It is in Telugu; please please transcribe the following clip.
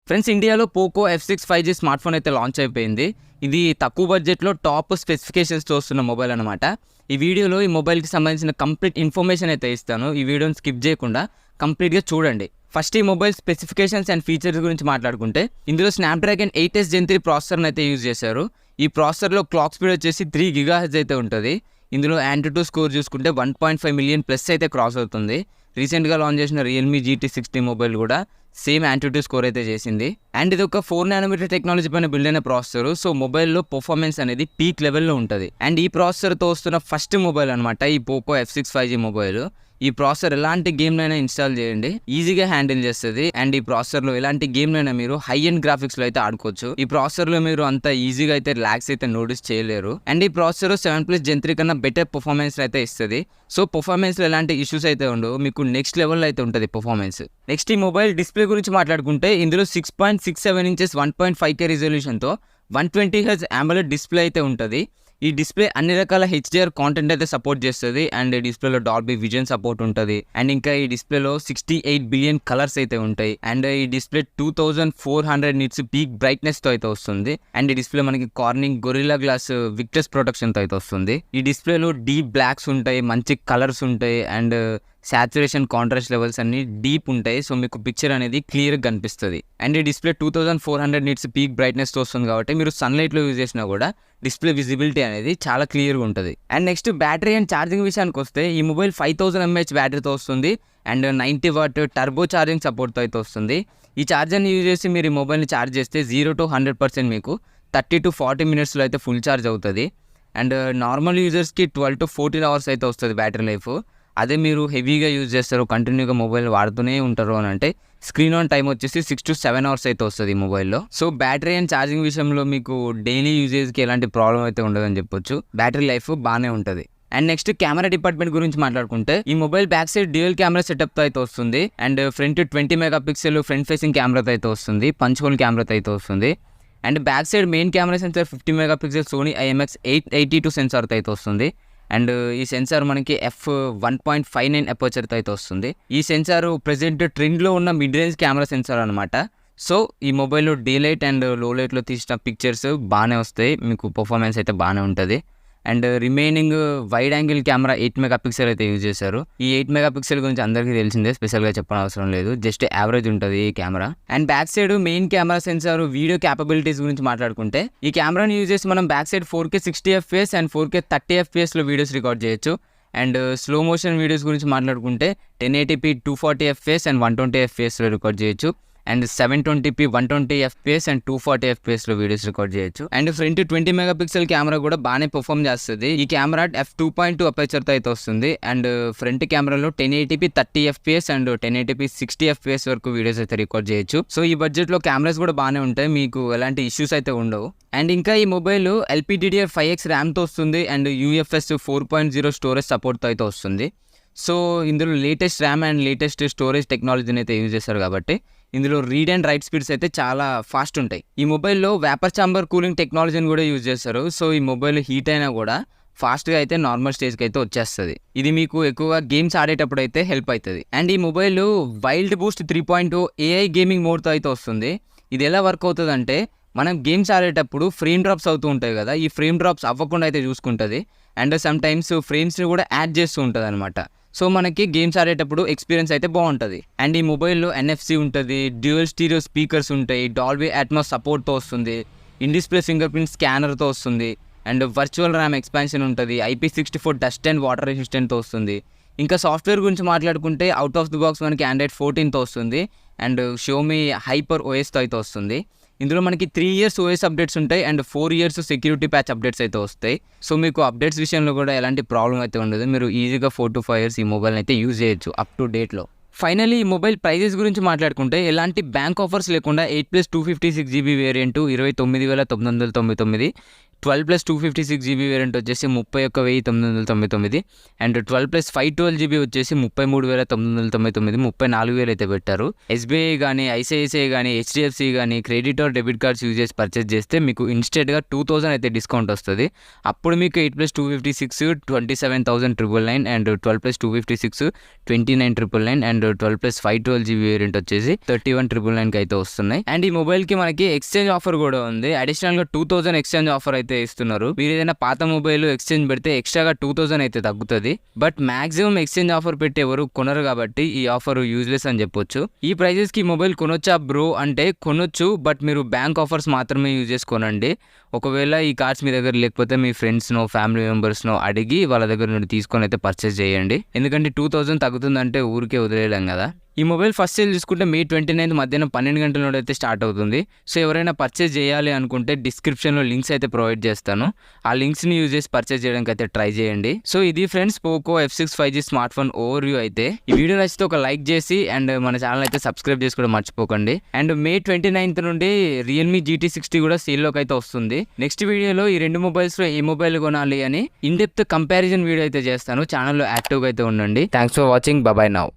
ఫ్రెండ్స్, ఇండియాలో Poco F6 5G smart phone అయితే లాంచ్ అయిపోయింది. ఇది తక్కువ బడ్జెట్‌లో టాప్ స్పెసిఫికేషన్స్‌తో వస్తున్న మొబైల్ అనమాట. ఈ వీడియోలో ఈ మొబైల్‌కి సంబంధించిన కంప్లీట్ ఇన్ఫర్మేషన్ అయితే ఇస్తాను. ఈ వీడియోని స్కిప్ చేయకుండా కంప్లీట్‌గా చూడండి. ఫస్ట్ ఈ మొబైల్ స్పెసిఫికేషన్స్ అండ్ ఫీచర్స్ గురించి మాట్లాడుకుంటే, ఇందులో స్నాప్‌డ్రాగన్ 8S Gen 3 ప్రాసెసర్‌ని అయితే యూజ్ చేశారు. ఈ ప్రాసెసర్‌లో క్లాక్ స్పీడ్ వచ్చేసి 3 GHz అయితే ఉంటుంది. ఇందులో Antutu స్కోర్ చూసుకుంటే 1.5 మిలియన్ ప్లస్ అయితే క్రాస్ అవుతుంది. రీసెంట్గా లాంచ్ చేసిన రియల్మీ GT60 మొబైల్ కూడా సేమ్ Antutu స్కోర్ అయితే చేసింది. అండ్ ఇది ఒక 4 nm టెక్నాలజీ పైన బిల్డ్ అయిన ప్రాసెసర్. సో మొబైల్లో పర్ఫార్మెన్స్ అనేది పీక్ లెవెల్లో ఉంటుంది. అండ్ ఈ ప్రాసెసర్తో వస్తున్న ఫస్ట్ మొబైల్ అనమాట ఈ పోకో F6 5G మొబైల్. ఈ ప్రాసెసర్ ఎలాంటి గేమ్నైనా ఇన్స్టాల్ చేయండి, ఈజీగా హ్యాండిల్ చేస్తుంది. అండ్ ఈ ప్రాసెసర్లో ఎలాంటి గేమ్నైనా మీరు హై ఎండ్ గ్రాఫిక్స్లో అయితే ఆడుకోవచ్చు. ఈ ప్రాసెసర్లో మీరు అంత ఈజీగా అయితే ల్యాగ్స్ అయితే నోటీస్ చేయలేరు. అండ్ ఈ ప్రాసెసర్ 7+ Gen 3 కన్నా బెటర్ పర్ఫార్మెన్స్ అయితే ఇస్తుంది. సో పర్ఫార్మెన్స్లో ఎలాంటి ఇష్యూస్ అయితే ఉండవు, మీకు నెక్స్ట్ లెవెల్లో అయితే ఉంటుంది పర్ఫార్మెన్స్. నెక్స్ట్ ఈ మొబైల్ డిస్ప్లే గురించి మాట్లాడుకుంటే, ఇందులో 6.67 inches 1.5K రిజల్యూషన్తో 120Hz AMOLED display అయితే ఉంటుంది. ఈ డిస్ప్లే అన్ని రకాల HDR కాంటెంట్ అయితే సపోర్ట్ చేస్తుంది. అండ్ ఈ డిస్ప్లేలో డాల్బీ విజన్ సపోర్ట్ ఉంటుంది. అండ్ ఇంకా ఈ డిస్ప్లేలో 68 బిలియన్ కలర్స్ అయితే ఉంటాయి. అండ్ ఈ డిస్ప్లే 2400 నిట్స్ పీక్ బ్రైట్నెస్ తో అయితే వస్తుంది. అండ్ ఈ డిస్ప్లే మనకి కార్నింగ్ గొరిల్లా గ్లాస్ విక్టర్స్ ప్రొటెక్షన్ తో అయితే వస్తుంది. ఈ డిస్ప్లేలో డీప్ బ్లాక్స్ ఉంటాయి, మంచి కలర్స్ ఉంటాయి. అండ్ సాచురేషన్ కాంట్రాస్ట్ లెవెల్స్ అన్ని డీప్ ఉంటాయి. సో మీకు పిక్చర్ అనేది క్లియర్గా కనిపిస్తుంది. అండ్ ఈ డిస్ప్లే 2400 నిట్స్ పీక్ బ్రైట్నెస్తో వస్తుంది కాబట్టి మీరు సన్లైట్లో యూజ్ చేసినా కూడా డిస్ప్లే విజిబిలిటీ అనేది చాలా క్లియర్గా ఉంటుంది. And next battery and charging విషయానికి వస్తే, ఈ మొబైల్ 5000 mAh బ్యాటరీతో వస్తుంది. అండ్ 90 వాట్ టర్బో ఛార్జింగ్ సపోర్ట్తో అయితే వస్తుంది. ఈ ఛార్జర్ని యూజ్ చేసి మీరు ఈ మొబైల్ని ఛార్జ్ చేస్తే 0 to 100% మీకు 30 to 40 minutesలో అయితే ఫుల్ ఛార్జ్ అవుతుంది. అండ్ నార్మల్ యూజర్స్కి 12 to 14 hours అయితే వస్తుంది బ్యాటరీ లైఫ్. అదే మీరు హెవీగా యూజ్ చేస్తారు, కంటిన్యూగా మొబైల్ వాడుతూనే ఉంటారు అని అంటే, స్క్రీన్ ఆన్ టైం వచ్చేసి 6 to 7 hours అయితే వస్తుంది ఈ మొబైల్లో. సో బ్యాటరీ అండ్ ఛార్జింగ్ విషయంలో మీకు డైలీ యూజేజ్కి ఎలాంటి ప్రాబ్లం అయితే ఉండదని చెప్పొచ్చు. బ్యాటరీ లైఫ్ బాగానే ఉంటుంది. అండ్ నెక్స్ట్ కెమెరా డిపార్ట్మెంట్ గురించి మాట్లాడుకుంటే, ఈ mobile back side dual camera సెటప్తో అయితే వస్తుంది. And front 20 megapixel front facing కెమెరాతో అయితే వస్తుంది, పంచ్ హోల్ కెమెరాతో అయితే వస్తుంది. And back side main camera sensor 50 megapixel Sony IMX882 సెన్సార్తో అయితే వస్తుంది. అండ్ ఈ సెన్సార్ మనకి f1.59 అపర్చర్తో అయితే వస్తుంది. ఈ సెన్సార్ ప్రెజెంట్ ట్రెండ్లో ఉన్న మిడ్ రేంజ్ కెమెరా సెన్సార్ అనమాట. సో ఈ మొబైల్లో డే లైట్ అండ్ లో లైట్లో తీసిన పిక్చర్స్ బాగానే వస్తాయి, మీకు పర్ఫార్మెన్స్ అయితే బాగానే ఉంటుంది. And remaining wide angle camera 8 megapixel అయితే యూజ్ చేశారు. ఈ 8 మెగాపిక్సెల్ గురించి అందరికీ తెలిసిందే, స్పెషల్గా చెప్పడం అవసరం లేదు, జస్ట్ యావరేజ్ ఉంటుంది ఈ camera. And back side main camera sensor video capabilities గురించి మాట్లాడుకుంటే, ఈ కెమెరాని యూజ్ చేసి మనం back side 4K 60 FPS and 4K 30 FPSలో వీడియోస్ రికార్డ్ చేయొచ్చు. అండ్ స్లో మోషన్ వీడియోస్ గురించి మాట్లాడుకుంటే 1080p 240 FPS అండ్ 120 FPSలో రికార్డ్ చేయొచ్చు. అండ్ 720p 120 FPS అండ్ 240 FPSలో వీడియోస్ రికార్డ్ చేయొచ్చు. అండ్ ఫ్రంట్ 20 మెగాపిక్సెల్ కెమెరా కూడా బాగానే పర్ఫామ్ చేస్తుంది. ఈ కెమెరా f2.2 అపర్చర్తో అయితే వస్తుంది. అండ్ ఫ్రంట్ కెమెరాలో 1080p 30 FPS and 1080p 60 FPS వరకు వీడియోస్ అయితే రికార్డ్ చేయొచ్చు. సో ఈ బడ్జెట్లో కెమెరాస్ కూడా బాగానే ఉంటాయి, మీకు ఎలాంటి ఇష్యూస్ అయితే ఉండవు. అండ్ ఇంకా ఈ మొబైల్ LPDDR5X ర్యామ్తో వస్తుంది. అండ్ UFS 4.0 స్టోరేజ్ సపోర్ట్తో అయితే వస్తుంది. సో ఇందులో latest RAM and latest storage టెక్నాలజీని అయితే యూజ్ చేస్తారు కాబట్టి ఇందులో రీడ్ అండ్ రైట్ స్పీడ్స్ అయితే చాలా ఫాస్ట్ ఉంటాయి. ఈ మొబైల్లో వేపర్ ఛాంబర్ కూలింగ్ టెక్నాలజీని కూడా యూజ్ చేస్తారు. సో ఈ మొబైల్ హీట్ అయినా కూడా ఫాస్ట్గా అయితే నార్మల్ స్టేజ్కి అయితే వచ్చేస్తుంది. ఇది మీకు ఎక్కువగా గేమ్స్ ఆడేటప్పుడు అయితే హెల్ప్ అవుతుంది. అండ్ ఈ mobile wild boost 3.0 AI gaming మోడ్తో అయితే వస్తుంది. ఇది ఎలా వర్క్ అవుతుంది అంటే, మనం గేమ్స్ ఆడేటప్పుడు ఫ్రేమ్ డ్రాప్స్ అవుతూ ఉంటాయి కదా, ఈ ఫ్రేమ్ డ్రాప్స్ అవ్వకుండా అయితే చూసుకుంటుంది. అండ్ సమ్ టైమ్స్ ఫ్రేమ్స్ని కూడా యాడ్ చేస్తూ ఉంటుంది అనమాట. సో మనకి గేమ్స్ ఆడేటప్పుడు ఎక్స్పీరియన్స్ అయితే బాగుంటుంది. అండ్ ఈ మొబైల్లో NFC ఉంటుంది, డ్యూయల్ స్టీరియో స్పీకర్స్ ఉంటాయి, డాల్బీ అట్మాస్ సపోర్ట్తో వస్తుంది, ఇన్ డిస్ప్లే ఫింగర్ ప్రింట్ స్కానర్తో వస్తుంది. అండ్ వర్చువల్ ర్యామ్ ఎక్స్పాన్షన్ ఉంటుంది, IP64 డస్ట్ అండ్ వాటర్ రెసిస్టెంట్తో వస్తుంది. ఇంకా సాఫ్ట్వేర్ గురించి మాట్లాడుకుంటే, అవుట్ ఆఫ్ ది బాక్స్ మనకి Android 14తో వస్తుంది. అండ్ Xiaomi హైపర్ OSతో అయితే వస్తుంది. ఇందులో మనకి 3 years OS అప్డేట్స్ ఉంటాయి and 4 years security patch updates అయితే వస్తాయి. సో మీకు అప్డేట్స్ విషయంలో కూడా ఎలాంటి ప్రాబ్లం అయితే ఉండదు, మీరు ఈజీగా 4 to 5 years ఈ మొబైల్ని అయితే యూజ్ చేయొచ్చు అప్ టు డేట్లో. ఫైనల్లీ ఈ మొబైల్ ప్రైజెస్ గురించి మాట్లాడుకుంటే, ఎలాంటి బ్యాంక్ ఆఫర్స్ లేకుండా 8+256GB వేరియంట్ 29,999, 12+256 GB వేరియంట్ వచ్చేసి 31,999 అండ్ 12+512 GB వచ్చేసి 33,999, 34,000 అయితే పెట్టారు. SBI కానీ ICICI కానీ HDFC కానీ credit are debit cards use చేసి పర్చేస్ చేస్తే మీకు ఇన్స్టెంట్గా 2,000 అయితే డిస్కౌంట్ వస్తుంది. అప్పుడు మీకు 8+256 27,999 అండ్ 12+256 29,999 అండ్ 12+512 GB వేరియంట్ వచ్చేసి 31,999 అయితే వస్తున్నాయి. అండ్ ఈ మొబైల్కి మనకి ఎక్స్చేంజ్ ఆఫర్ కూడా ఉంది. అడిషనల్గా 2,000 ఎక్స్చేంజ్ ఆఫర్ అయితే ఇస్తున్నారు. మీరు ఏదైనా పాత మొబైల్ ఎక్స్చేంజ్ పెడితే ఎక్స్ట్రాగా 2,000 అయితే తగ్గుతుంది. బట్ మాక్సిమం ఎక్స్చేంజ్ ఆఫర్ పెట్టి ఎవరు కొనరు కాబట్టి ఈ ఆఫర్ యూజ్లెస్ అని చెప్పొచ్చు. ఈ ప్రైజెస్కి మొబైల్ కొనొచ్చా బ్రో అంటే కొనొచ్చు, బట్ మీరు బ్యాంక్ ఆఫర్స్ మాత్రమే యూజ్ చేసి కొనండి. ఒకవేళ ఈ కార్డ్స్ మీ దగ్గర లేకపోతే మీ ఫ్రెండ్స్నో ఫ్యామిలీ మెంబర్స్నో అడిగి వాళ్ళ దగ్గర నుండి తీసుకొని అయితే పర్చేస్ చేయండి. ఎందుకంటే 2,000 తగ్గుతుందంటే ఊరికే వదిలేయలేం కదా. ఈ మొబైల్ ఫస్ట్ సేల్ చూసుకుంటే May 29 మధ్యాహ్నం 12 గంటల నుండి అయితే స్టార్ట్ అవుతుంది. సో ఎవరైనా పర్చేస్ చేయాలి అనుకుంటే డిస్క్రిప్షన్లో లింక్స్ అయితే ప్రొవైడ్ చేస్తాను. ఆ లింక్స్ని యూజ్ చేసి పర్చేస్ చేయడానికి అయితే ట్రై చేయండి. సో ఇది friends Poco F6 5G smart phone over view అయితే. ఈ వీడియో నచ్చితే ఒక లైక్ చేసి అండ్ మన ఛానల్ అయితే సబ్స్క్రైబ్ చేసుకోవడం మర్చిపోకండి. అండ్ May 29 నుండి Realme GT60 కూడా సేల్లోకి అయితే వస్తుంది. నెక్స్ట్ వీడియోలో ఈ రెండు మొబైల్స్లో ఏ మొబైల్ కొనాలి అని ఇన్ డెప్త్ కంపారిజన్ వీడియో అయితే చేస్తాను. ఛానల్లో యాక్టివ్గా అయితే ఉండండి. Thanks for watching. Bye now.